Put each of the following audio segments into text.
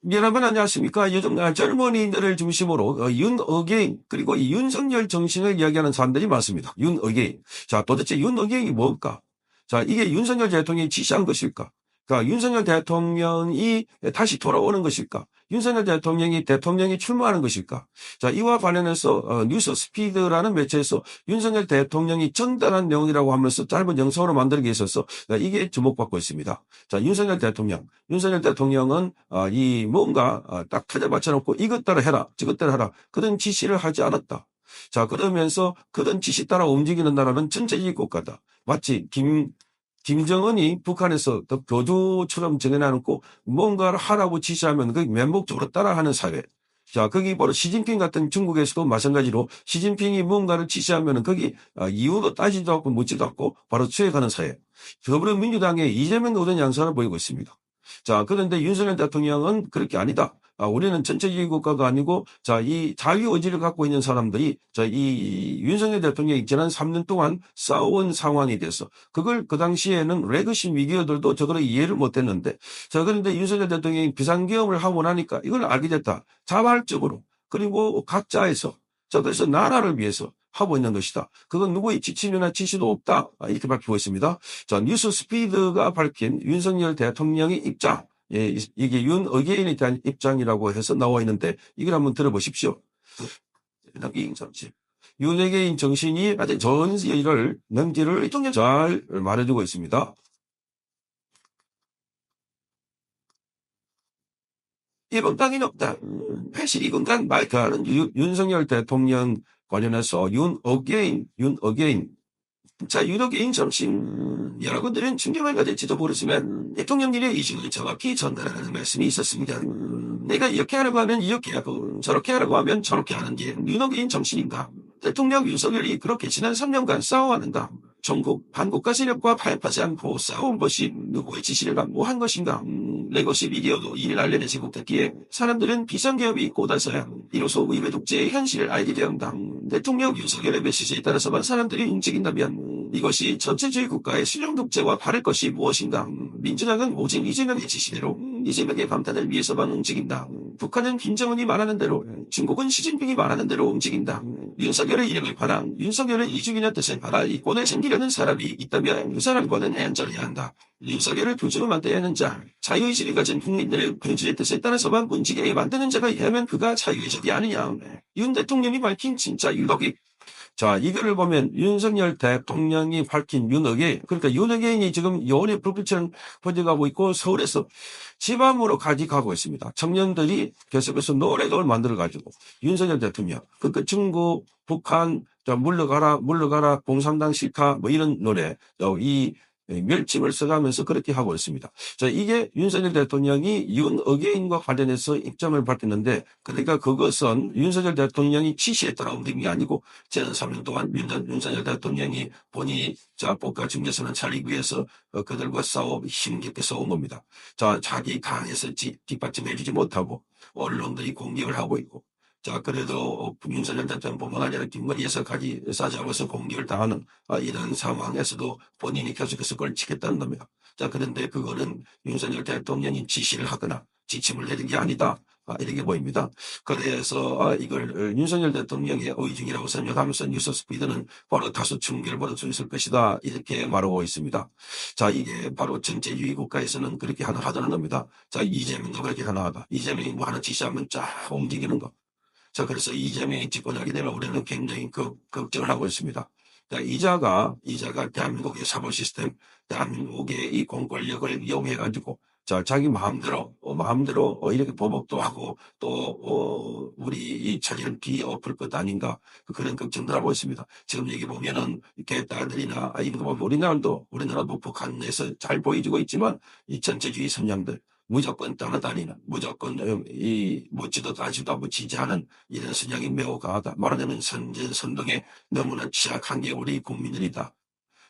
여러분 안녕하십니까? 요즘 젊은이들을 중심으로 윤어게인 그리고 이 윤석열 정신을 이야기하는 사람들이 많습니다. 윤어게인. 자, 도대체 윤어게인이 뭘까? 자, 이게 윤석열 대통령이 지시한 것일까? 그러니까 윤석열 대통령이 다시 돌아오는 것일까? 윤석열 대통령이 출마하는 것일까? 자, 이와 관련해서 뉴스 스피드라는 매체에서 윤석열 대통령이 전달한 내용이라고 하면서 짧은 영상으로 만들게 있어서 이게 주목받고 있습니다. 자, 윤석열 대통령은 이 뭔가 딱 터져 맞춰놓고 이것 따라 해라, 저것 따라 해라 그런 지시를 하지 않았다. 자, 그러면서 그런 지시 따라 움직이는 나라는 전체주의 국가다. 마치 김정은이 북한에서 더 교주처럼 정해놔놓고 뭔가를 하라고 지시하면 그 맹목적으로 따라하는 사회. 자, 거기 바로 시진핑 같은 중국에서도 마찬가지로 시진핑이 뭔가를 지시하면 거기 이유도 따지도 않고 묻지도 않고 바로 수행하는 사회. 더불어민주당의 이재명 의원 양상을 보이고 있습니다. 자, 그런데 윤석열 대통령은 그렇게 아니다. 우리는 전체주의 국가가 아니고, 자, 이 자유의지를 갖고 있는 사람들이, 자, 이 윤석열 대통령이 지난 3년 동안 싸워온 상황이 돼서, 그걸 그 당시에는 레거시 미디어들도 저거를 이해를 못 했는데, 자, 그런데 윤석열 대통령이 비상계엄을 하고 나니까 이걸 알게 됐다. 자발적으로. 그리고 각자에서, 자, 그래서 나라를 위해서 하고 있는 것이다. 그건 누구의 지침이나 지시도 없다. 이렇게 밝히고 있습니다. 자, 뉴스 스피드가 밝힌 윤석열 대통령의 입장. 예, 이게 윤어게인에 대한 입장이라고 해서 나와 있는데 이걸 한번 들어보십시오. 윤어게인 정신이 아주 전시를 능지를 대통령 잘 말해주고 있습니다. 이번 땅이 없다. 82분간 마이크하는 윤석열 대통령 관련해서 윤어게인. 자, 윤어게인 정신, 여러분들은 충격을 가질지도 모르지만 대통령님의 이심을 정확히 전달하는 말씀이 있었습니다. 내가 이렇게 하라고 하면 이렇게 하고 저렇게 하라고 하면 저렇게 하는 게 윤어게인 정신인가? 대통령 윤석열이 그렇게 지난 3년간 싸워왔는가? 전국 반국가 세력과 파협하지 않고 싸운 것이 누구의 지시를 받고 한 것인가? 레거시 미디어도 이를 알려내지 못했기에 사람들은 비상계엄이 꽂아서야 비로소 의회 독재의 현실을 알게 되었다. 대통령 윤석열의 메시지에 따라서만 사람들이 움직인다면 이것이 전체주의 국가의 실형 독재와 다를 것이 무엇인가? 민주당은 오직 이재명의 지시대로 이재명의 방탄을 위해서만 움직인다. 북한은 김정은이 말하는 대로, 중국은 시진핑이 말하는 대로 움직인다. 윤석열의 이름을 팔아 윤석열의 이중인의 뜻을 팔아 이권을 챙기려는 사람이 있다면 그 사람과는 해안절해야 한다. 윤석열을 표주로 만들어야 하는 자, 자유의지를 가진 국민들의 표주의 뜻에 따라서만 움직이게 만드는 자가 있다면 그가 자유의적이 아니냐. 윤 대통령이 밝힌 진짜 윤덕이. 자, 이거를 보면 윤석열 대통령이 밝힌 윤어게인, 그러니까 윤어게인이 지금 요원의 불빛처럼 퍼져가고 있고 서울에서 지방으로 가고 있습니다. 청년들이 계속해서 노래를 만들어가지고 윤석열 대통령, 그러니까 중국, 북한, 자, 물러가라, 공산당 싫다, 뭐 이런 노래, 이 멸칭을 써가면서 그렇게 하고 있습니다. 자, 이게 윤석열 대통령이 윤어게인과 관련해서 입장을 밝혔는데, 그러니까 그것은 윤석열 대통령이 지시에 따라 움직인 게 아니고, 지난 3년 동안 윤석열 대통령이 본인이 자, 국가 중재선을 차리기 위해서 그들과 힘겹게 싸운 겁니다. 자, 자기 강에서 뒷받침해주지 못하고, 언론들이 공격을 하고 있고, 자, 그래도 윤석열 대통령뿐만 아니라 김건희에서까지 싸잡아서 공격을 당하는 이런 상황에서도 본인이 계속해서 그걸 지켰다는 겁니다. 자, 그런데 그거는 윤석열 대통령이 지시를 하거나 지침을 내린 게 아니다. 이렇게 보입니다. 그래서 이걸 윤석열 대통령의 의중이라고 설명하면서 뉴스스피드는 바로 다수 충격을 받을 수 있을 것이다. 이렇게 말하고 있습니다. 자, 이게 바로 전체주의 국가에서는 그렇게 하더라는 겁니다. 자, 이재명도 그렇게 하다. 이재명이 뭐 하나 지시하면 쫙 움직이는 거. 자, 그래서 이재명이 집권하게 되면 우리는 굉장히 걱정을 하고 있습니다. 자, 이자가 대한민국의 사법 시스템, 대한민국의 이 공권력을 이용해가지고, 자, 자기 마음대로 이렇게 보복도 하고, 또, 우리 이 처리를 뒤엎을 것 아닌가, 그런 걱정들 하고 있습니다. 지금 여기 보면은, 이렇게 딸들이나, 우리나라도 북한에서 잘 보여주고 있지만, 이 전체주의 성향들, 무조건 따라다니는, 무조건 이 묻지도 따지도 않고 지지하는 이런 성향이 매우 강하다. 말하자면 선동에 너무나 취약한 게 우리 국민들이다.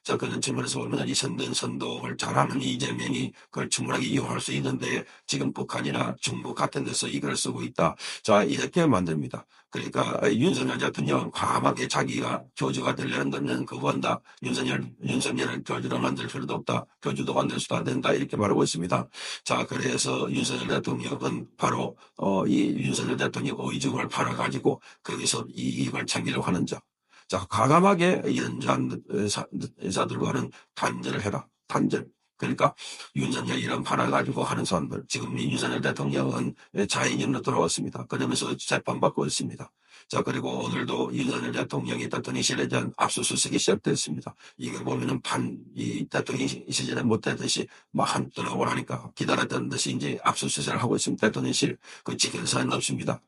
자, 그런 측면에서 보면 이 선전선동을 잘하는 이재명이 그걸 충분하게 이용할 수 있는데 지금 북한이나 중국 같은 데서 이걸 쓰고 있다. 자, 이렇게 만듭니다. 그러니까 윤석열 대통령 과감하게 자기가 교주가 되려는 거는 그거한다. 윤석열을 교주로 만들 필요도 없다. 교주도 만들 수도 안 된다. 이렇게 말하고 있습니다. 자, 그래서 윤석열 대통령은 바로 이 윤석열 대통령 의중을 팔아가지고 거기서 이익을 챙기려고 하는 자. 자, 과감하게 이런 의사들과는 단절을 해라. 단절. 그러니까 윤석열 이런 팔아가지고 하는 사람들. 지금 이 윤석열 대통령은 자인으로 돌아왔습니다. 그러면서 재판받고 있습니다. 자, 그리고 오늘도 윤석열 대통령이 대통령실에 대한 압수수색이 시작됐습니다. 이거 보면은 이 대통령 시절에 못했듯이 한 떠나오라니까 기다렸던 듯이 이제 압수수색을 하고 있습니다. 대통령실. 그 지킬 사연 없습니다.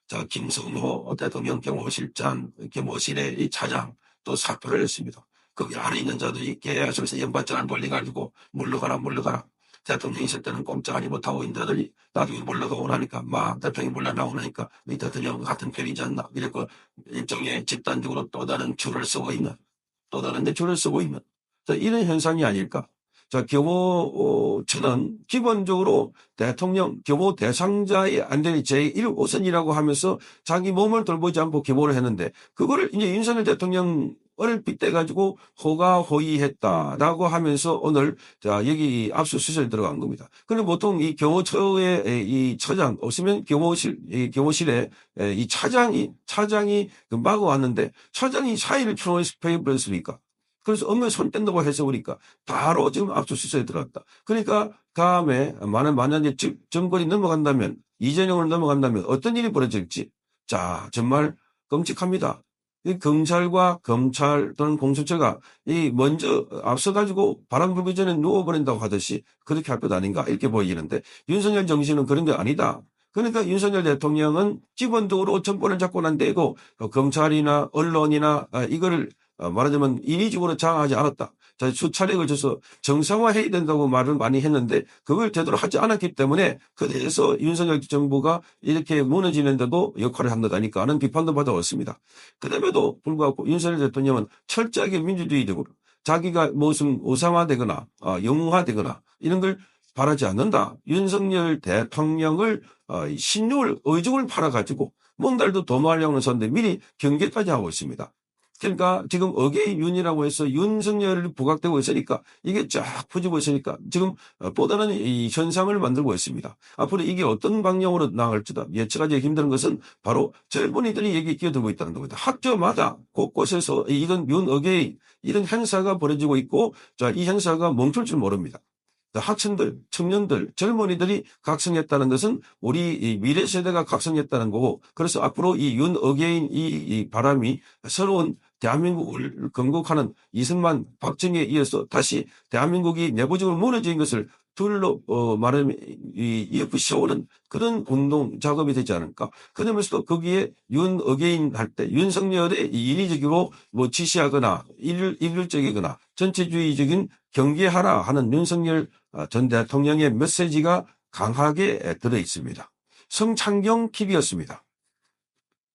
자, 김성호 대통령 경호실의 이 차장 또 사표를 했습니다. 거기 안에 있는 자들이 계속해서 연발장을 벌려가지고 물러가라. 대통령이 있을 때는 꼼짝하지 못하고 있는 자들이 나중에 물러가고 나니까 막 대통령이 물러나오니까 이 대통령 같은 편이지 않나. 이랬고 일종의 집단적으로 또 다른 줄을 쓰고 있는 자, 이런 현상이 아닐까. 자, 교보처는 기본적으로 대통령, 교보 대상자의 안전이 제1우선이라고 하면서 자기 몸을 돌보지 않고 교보를 했는데, 그거를 이제 윤석열 대통령을 빗대가지고 호가호위했다라고 하면서 오늘, 자, 여기 압수수색에 들어간 겁니다. 그런데 보통 이 교보처의 이 처장, 없으면 교보실에 이 차장이 마구 왔는데, 차장이 사의를 표해버렸습니까? 그래서 업무에 손 뗀다고 해서 보니까 바로 지금 압수수색에 들어갔다. 그러니까 다음에 만약에 정권이 넘어간다면, 이재명을 넘어간다면 어떤 일이 벌어질지. 자, 정말 끔찍합니다. 이 경찰과 검찰 또는 공수처가 먼저 앞서가지고 바람 불기 전에 누워버린다고 하듯이 그렇게 할 것 아닌가 이렇게 보이는데, 윤석열 정신은 그런 게 아니다. 그러니까 윤석열 대통령은 기본적으로 정권을 잡고 난 데고 검찰이나 언론이나 이거를 말하자면 인위적으로 장악하지 않았다. 자, 수차례에 걸쳐서 정상화해야 된다고 말을 많이 했는데 그걸 제대로 하지 않았기 때문에 그래서 윤석열 정부가 이렇게 무너지는데도 역할을 한다니까 하는 비판도 받아왔습니다. 그럼에도 불구하고 윤석열 대통령은 철저하게 민주주의적으로 자기가 무슨 우상화되거나 영웅화되거나 이런 걸 바라지 않는다. 윤석열 대통령을 신용을 의중을 팔아가지고 뭔가를 더 도모하려고 하는 사람들 미리 경계까지 하고 있습니다. 그러니까 지금 어게인윤이라고 해서 윤석열이 부각되고 있으니까 이게 쫙 퍼지고 있으니까 지금 보다는 이 현상을 만들고 있습니다. 앞으로 이게 어떤 방향으로 나갈지다 예측하기 힘든 것은 바로 젊은이들이 여기 끼어들고 있다는 겁니다. 학교마다 곳곳에서 이런 윤어게인 이런 행사가 벌어지고 있고 자, 이 행사가 멈출 줄 모릅니다. 학생들, 청년들, 젊은이들이 각성했다는 것은 우리 미래 세대가 각성했다는 거고 그래서 앞으로 이 윤어게인 이 바람이 새로운 대한민국을 건국하는 이승만, 박정희에 이어서 다시 대한민국이 내부적으로 무너진 것을 말하면 이어붙여오는 그런 운동 작업이 되지 않을까. 그러면서도 거기에 윤어게인 할 때 윤석열의 인위적으로 지시하거나 일률적이거나 전체주의적인 경계하라 하는 윤석열 전 대통령의 메시지가 강하게 들어 있습니다. 성창경 TV였습니다.